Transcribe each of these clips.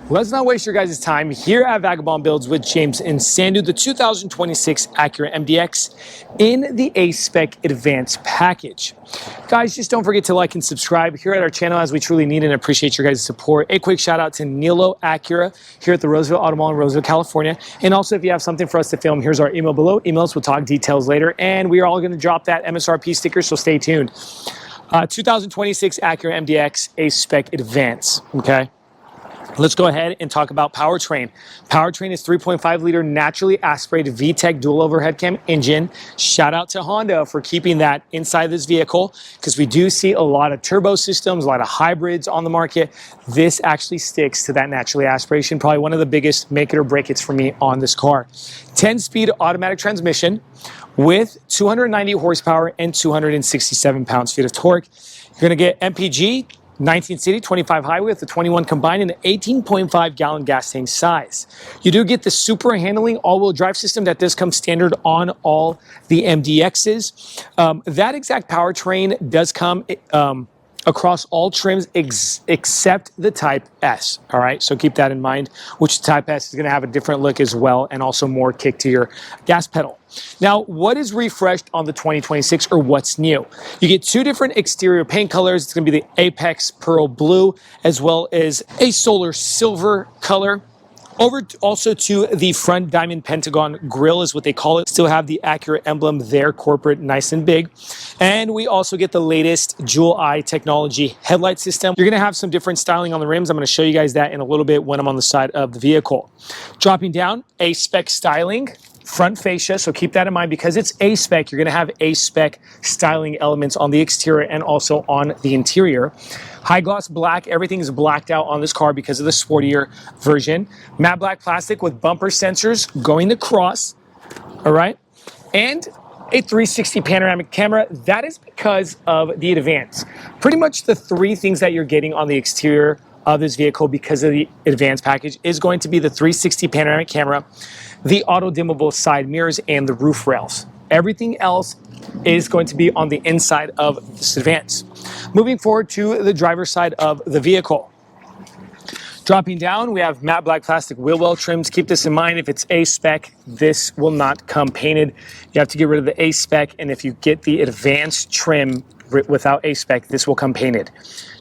Let's not waste your guys' time here at Vagabond Builds with James and Sandu, the 2026 Acura MDX in the A-Spec Advance package. Guys, just don't forget to like and subscribe here at our channel as we truly need and appreciate your guys' support. A quick shout out to Nilo Acura here at the Roseville Auto Mall in Roseville, California. And also, if you have something for us to film, here's our email below. Emails, we'll talk details later. And we are all going to drop that MSRP sticker, so stay tuned. 2026 Acura MDX A-Spec Advance, okay? Let's go ahead and talk about powertrain. Powertrain is 3.5 liter naturally aspirated VTEC dual overhead cam engine. Shout out to Honda for keeping that inside this vehicle, because we do see a lot of turbo systems, a lot of hybrids on the market. This actually sticks to that naturally aspiration. Probably one of the biggest make it or break it's for me on this car. 10-speed automatic transmission with 290 horsepower and 267 pounds-feet of torque. You're gonna get MPG, 19 city, 25 highway with the 21 combined and an 18.5 gallon gas tank size. You do get the super handling all-wheel drive system that does come standard on all the MDXs. That exact powertrain does come across all trims except the Type S, all right? So keep that in mind, which Type S is gonna have a different look as well and also more kick to your gas pedal. Now, what is refreshed on the 2026 or what's new? You get two different exterior paint colors. It's gonna be the Apex Pearl Blue as well as a Solar Silver color. Over also to the front diamond pentagon grille is what they call it. Still have the Acura emblem there, corporate, nice and big. And we also get the latest Jewel Eye technology headlight system. You're gonna have some different styling on the rims. I'm gonna show you guys that in a little bit when I'm on the side of the vehicle. Dropping down, A-spec styling. Front fascia, so keep that in mind because it's A-spec. You're going to have A-spec styling elements on the exterior and also on the interior. High gloss black, everything is blacked out on this car because of the sportier version. Matte black plastic with bumper sensors going across, all right? And a 360 panoramic camera. That is because of the Advance. Pretty much the three things that you're getting on the exterior of this vehicle because of the Advance package is going to be the 360 panoramic camera, the auto dimmable side mirrors, and the roof rails. Everything else is going to be on the inside of this Advance. Moving forward to the driver's side of the vehicle. Dropping down, we have matte black plastic wheel well trims. Keep this in mind, if it's A-spec, this will not come painted. You have to get rid of the A-spec, and if you get the Advanced trim without A-spec, this will come painted.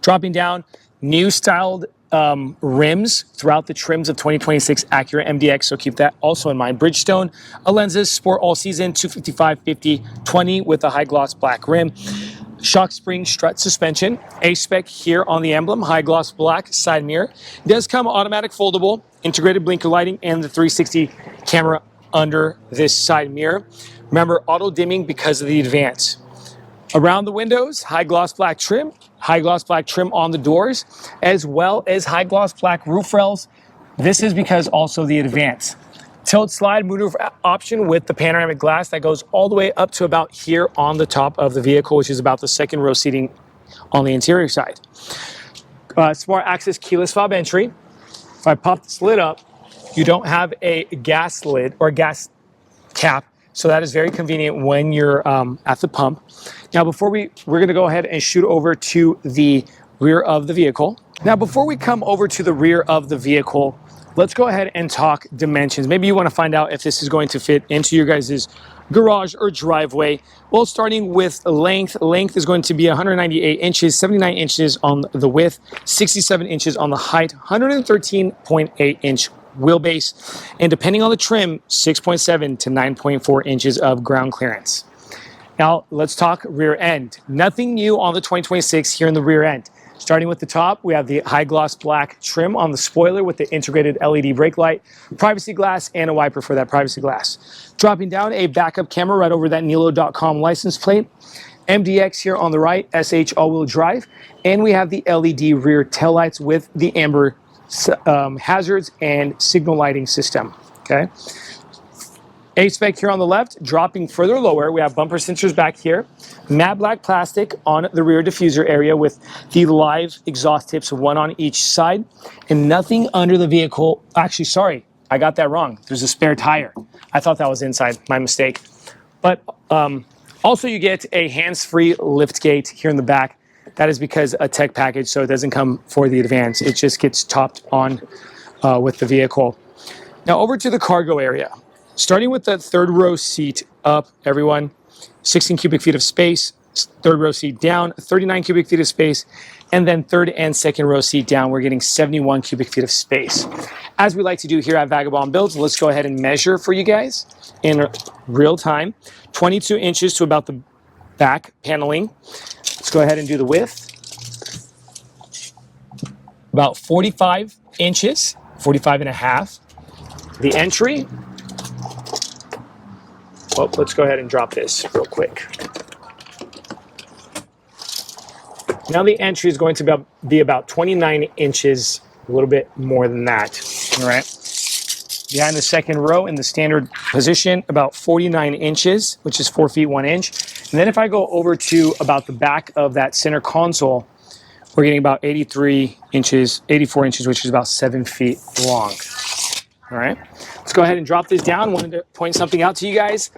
Dropping down, new styled rims throughout the trims of 2026 Acura MDX, so keep that also in mind. Bridgestone lenses, Sport All Season, 255/50/20 with a high gloss black rim. Shock spring strut suspension, A-spec here on the emblem, high gloss black side mirror. It does come automatic foldable, integrated blinker lighting, and the 360 camera under this side mirror. Remember, auto dimming because of the Advance. Around the windows, high gloss black trim on the doors, as well as high gloss black roof rails. This is because also the Advance. Tilt slide moonroof option with the panoramic glass that goes all the way up to about here on the top of the vehicle, which is about the second row seating on the interior side. Smart access keyless fob entry. If I pop this lid up, you don't have a gas lid or gas cap. So that is very convenient when you're at the pump. Now, we're going to go ahead and shoot over to the rear of the vehicle. Now, before we come over to the rear of the vehicle, let's go ahead and talk dimensions. Maybe you want to find out if this is going to fit into your guys' garage or driveway. Well, starting with length. Length is going to be 198 inches, 79 inches on the width, 67 inches on the height, 113.8 inch wheelbase, and depending on the trim, 6.7 to 9.4 inches of ground clearance. Now, let's talk rear end. Nothing new on the 2026 here in the rear end. Starting with the top, we have the high gloss black trim on the spoiler with the integrated LED brake light, privacy glass, and a wiper for that privacy glass. Dropping down, a backup camera right over that Nilo.com license plate. MDX here on the right, SH all-wheel drive, and we have the LED rear taillights with the amber hazards and signal lighting system, okay? A-spec here on the left. Dropping further lower, we have bumper sensors back here, matte black plastic on the rear diffuser area with the live exhaust tips, one on each side, and nothing under the vehicle. Actually, sorry, I got that wrong. There's a spare tire. I thought that was inside, my mistake. But also you get a hands-free lift gate here in the back. That is because a tech package, so it doesn't come for the Advance. It just gets topped on with the vehicle. Now over to the cargo area. Starting with the third row seat up, everyone, 16 cubic feet of space. Third row seat down, 39 cubic feet of space. And then third and second row seat down, we're getting 71 cubic feet of space. As we like to do here at Vagabond Builds, let's go ahead and measure for you guys in real time. 22 inches to about the back paneling. Let's go ahead and do the width. About 45 inches, 45 and a half. The entry. Well, let's go ahead and drop this real quick. Now the entry is going to be about 29 inches, a little bit more than that, all right? Behind the second row in the standard position, about 49 inches, which is 4 feet 1 inch. And then if I go over to about the back of that center console, we're getting about 83 inches, 84 inches, which is about 7 feet long, all right? Let's go ahead and drop this down. Wanted to point something out to you guys.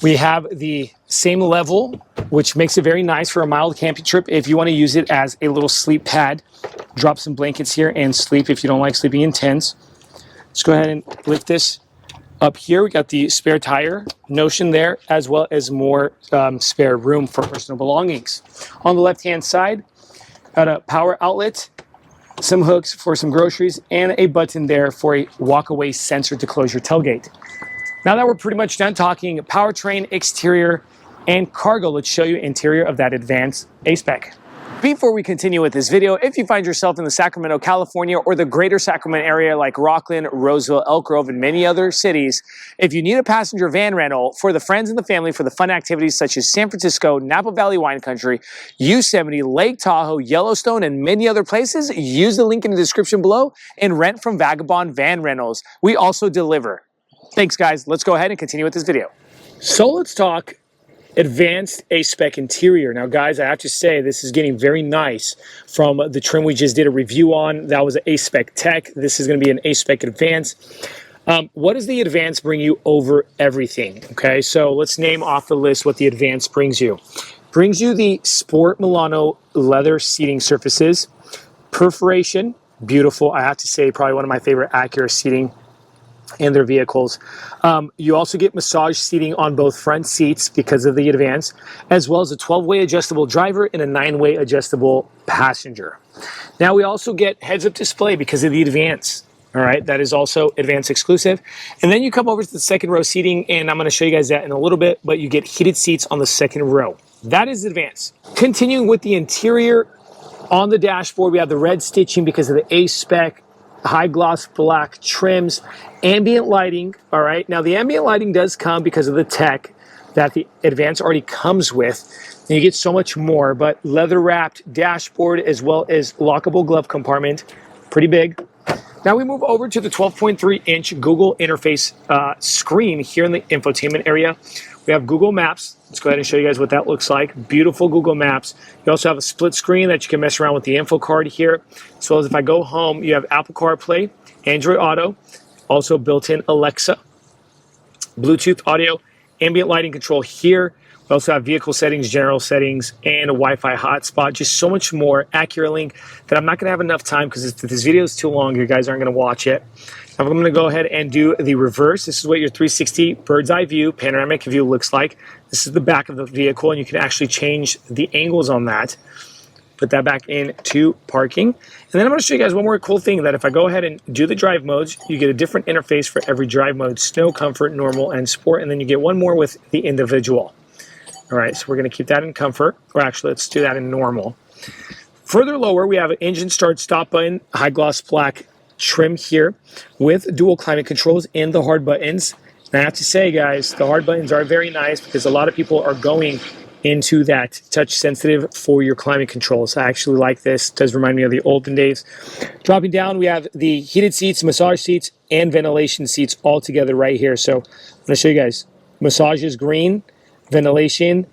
We have the same level, which makes it very nice for a mild camping trip. If you want to use it as a little sleep pad, drop some blankets here and sleep if you don't like sleeping in tents. Let's go ahead and lift this up here. We got the spare tire notion there, as well as more spare room for personal belongings. On the left-hand side, got a power outlet, some hooks for some groceries, and a button there for a walk-away sensor to close your tailgate. Now that we're pretty much done talking powertrain, exterior, and cargo, let's show you interior of that Advance A-Spec. Before we continue with this video, if you find yourself in the Sacramento, California, or the greater Sacramento area like Rockland, Roseville, Elk Grove, and many other cities, if you need a passenger van rental for the friends and the family for the fun activities such as San Francisco, Napa Valley Wine Country, Yosemite, Lake Tahoe, Yellowstone, and many other places, use the link in the description below and rent from Vagabond Van Rentals. We also deliver. Thanks, guys. Let's go ahead and continue with this video. So let's talk Advanced A-Spec interior. Now, guys, I have to say this is getting very nice from the trim we just did a review on. That was an A-Spec Tech. This is going to be an A-Spec Advance. What does the Advance bring you over everything? Okay, so let's name off the list what the Advance brings you. Brings you the Sport Milano leather seating surfaces, perforation, beautiful. I have to say, probably one of my favorite Acura seating in their vehicles. You also get massage seating on both front seats because of the Advance, as well as a 12-way adjustable driver and a 9-way adjustable passenger. Now we also get heads-up display because of the Advance. All right, that is also Advance exclusive. And then you come over to the second row seating, and I'm going to show you guys that in a little bit, but you get heated seats on the second row. That is Advance. Continuing with the interior, on the dashboard, we have the red stitching because of the A-Spec, high gloss black trims, ambient lighting. All right, now the ambient lighting does come because of the tech that the Advance already comes with, and you get so much more, but leather wrapped dashboard as well as lockable glove compartment, pretty big. Now we move over to the 12.3 inch Google interface screen here in the infotainment area. We have Google Maps. Let's go ahead and show you guys what that looks like. Beautiful Google Maps. You also have a split screen that you can mess around with the info card here. As well as if I go home, you have Apple CarPlay, Android Auto, also built-in Alexa, Bluetooth audio, ambient lighting control here. We also have vehicle settings, general settings, and a Wi-Fi hotspot. Just so much more. Acura Link that I'm not going to have enough time because if this video is too long, you guys aren't going to watch it. I'm going to go ahead and do the reverse. This is what your 360 bird's eye view, panoramic view looks like. This is the back of the vehicle, and you can actually change the angles on that. Put that back into parking. And then I'm going to show you guys one more cool thing, that if I go ahead and do the drive modes, you get a different interface for every drive mode: snow, comfort, normal, and sport. And then you get one more with the individual. All right, so we're going to keep that in comfort. Or actually, let's do that in normal. Further lower, we have an engine start stop button, high gloss black trim here with dual climate controls and the hard buttons. And I have to say, guys, the hard buttons are very nice because a lot of people are going into that touch sensitive for your climate controls. I actually like this. It does remind me of the olden days. Dropping down, we have the heated seats, massage seats, and ventilation seats all together right here. So I'm going to show you guys. Massage is green, ventilation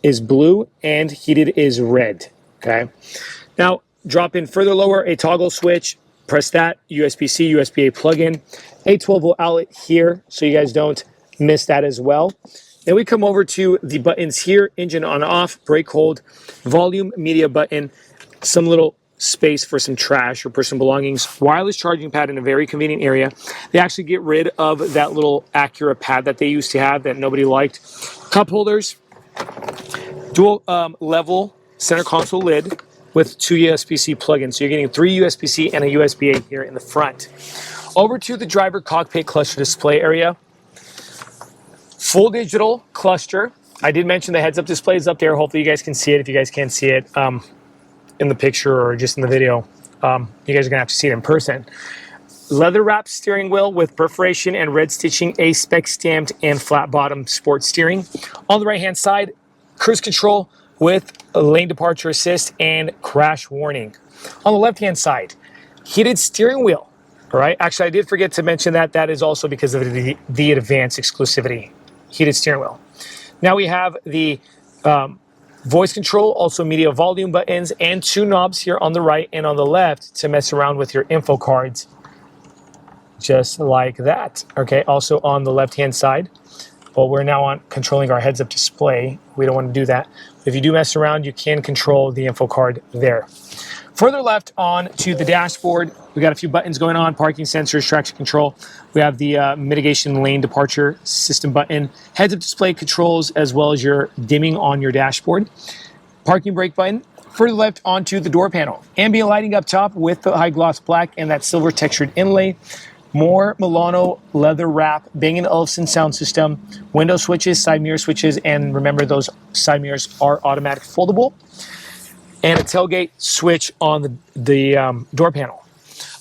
is blue, and heated is red. Okay. Now, drop in further lower, a toggle switch. Press that, USB-C, USB-A plug-in, a 12-volt outlet here, so you guys don't miss that as well. Then we come over to the buttons here: engine on off, brake hold, volume, media button, some little space for some trash or personal belongings. Wireless charging pad in a very convenient area. They actually get rid of that little Acura pad that they used to have that nobody liked. Cup holders, dual level center console lid with 2 USB-C plugins. So you're getting 3 USB-C and a USB-A here in the front. Over to the driver cockpit cluster display area. Full digital cluster. I did mention the heads-up display is up there. Hopefully you guys can see it. If you guys can't see it in the picture or just in the video, you guys are going to have to see it in person. Leather-wrapped steering wheel with perforation and red stitching, A-spec stamped and flat-bottom sport steering. On the right-hand side, cruise control with a lane departure assist and crash warning. On the left-hand side, heated steering wheel. All right. Actually, I did forget to mention that. That is also because of the Advance exclusivity. Heated steering wheel. Now we have the voice control, also media volume buttons, and 2 knobs here on the right and on the left to mess around with your info cards. Just like that. Okay. Also on the left-hand side. Well, we're now on controlling our heads-up display. We don't want to do that. If you do mess around, you can control the info card there. Further left on to the dashboard, we got a few buttons going on, parking sensors, traction control. We have the mitigation lane departure system button, heads-up display controls, as well as your dimming on your dashboard. Parking brake button. Further left onto the door panel. Ambient lighting up top with the high gloss black and that silver textured inlay. More Milano leather wrap, Bang Olufsen sound system, window switches, side mirror switches, and remember those side mirrors are automatic foldable. And a tailgate switch on the door panel.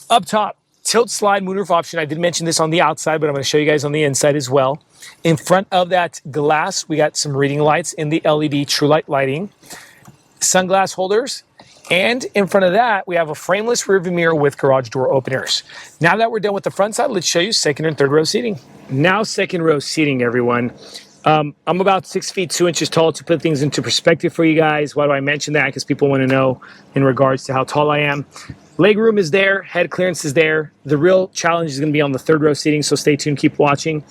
Up top, tilt slide moonroof option. I did mention this on the outside, but I'm going to show you guys on the inside as well. In front of that glass, we got some reading lights in the LED true light lighting, sunglass holders, and in front of that, we have a frameless rearview mirror with garage door openers. Now that we're done with the front side, let's show you second and third row seating. Now second row seating, everyone. I'm about 6 feet 2 inches tall. To put things into perspective for you guys, why do I mention that? Because people want to know in regards to how tall I am. Leg room is there, head clearance is there. The real challenge is going to be on the third row seating, so stay tuned, keep watching.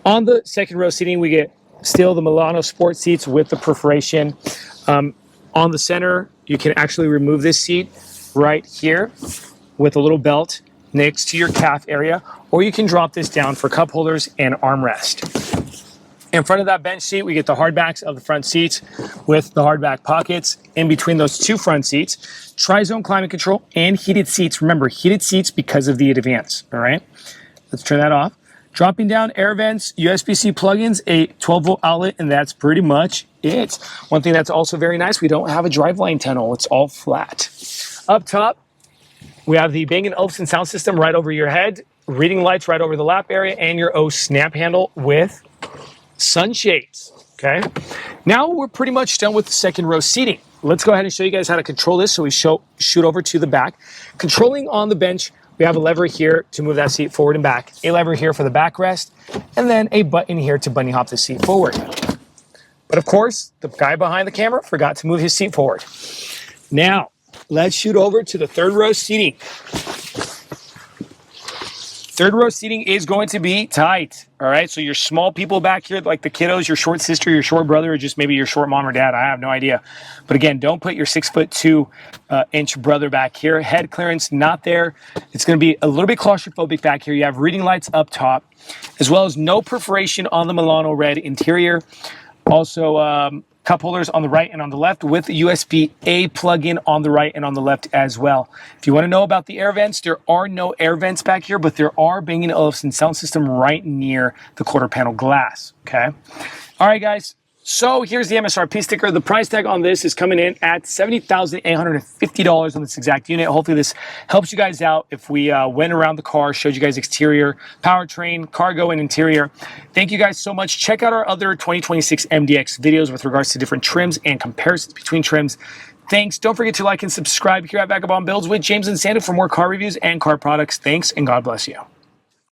On the second row seating, we get still the Milano sport seats with the perforation. On the center, you can actually remove this seat right here with a little belt next to your calf area, or you can drop this down for cup holders and armrest. In front of that bench seat, we get the hardbacks of the front seats with the hardback pockets. In between those 2 front seats, tri-zone climate control and heated seats. Remember, heated seats because of the Advance, all right? Let's turn that off. Dropping down air vents, USB-C plugins, a 12-volt outlet, and that's pretty much it. One thing that's also very nice, we don't have a driveline tunnel. It's all flat. Up top, we have the Bang & Olufsen sound system right over your head, reading lights right over the lap area, and your O snap handle with sunshades. Okay. Now we're pretty much done with the second row seating. Let's go ahead and show you guys how to control this. So we shoot over to the back. Controlling on the bench, we have a lever here to move that seat forward and back, a lever here for the backrest, and then a button here to bunny hop the seat forward. But of course, the guy behind the camera forgot to move his seat forward. Now, let's shoot over to the third row seating. Third row seating is going to be tight, all right? So your small people back here, like the kiddos, your short sister, your short brother, or just maybe your short mom or dad, I have no idea. But again, don't put your 6'2" inch brother back here. Head clearance, not there. It's gonna be a little bit claustrophobic back here. You have reading lights up top, as well as no perforation on the Milano red interior. Also, cup holders on the right and on the left with the USB-A plug-in on the right and on the left as well. If you want to know about the air vents, there are no air vents back here, but there are Bang & Olufsen sound system right near the quarter panel glass, okay? All right, guys. So here's the MSRP sticker. The price tag on this is coming in at $70,850 on this exact unit. Hopefully this helps you guys out if we went around the car, showed you guys exterior, powertrain, cargo, and interior. Thank you guys so much. Check out our other 2026 MDX videos with regards to different trims and comparisons between trims. Thanks. Don't forget to like and subscribe here at Vagabond Builds with James and Sandu for more car reviews and car products. Thanks, and God bless you.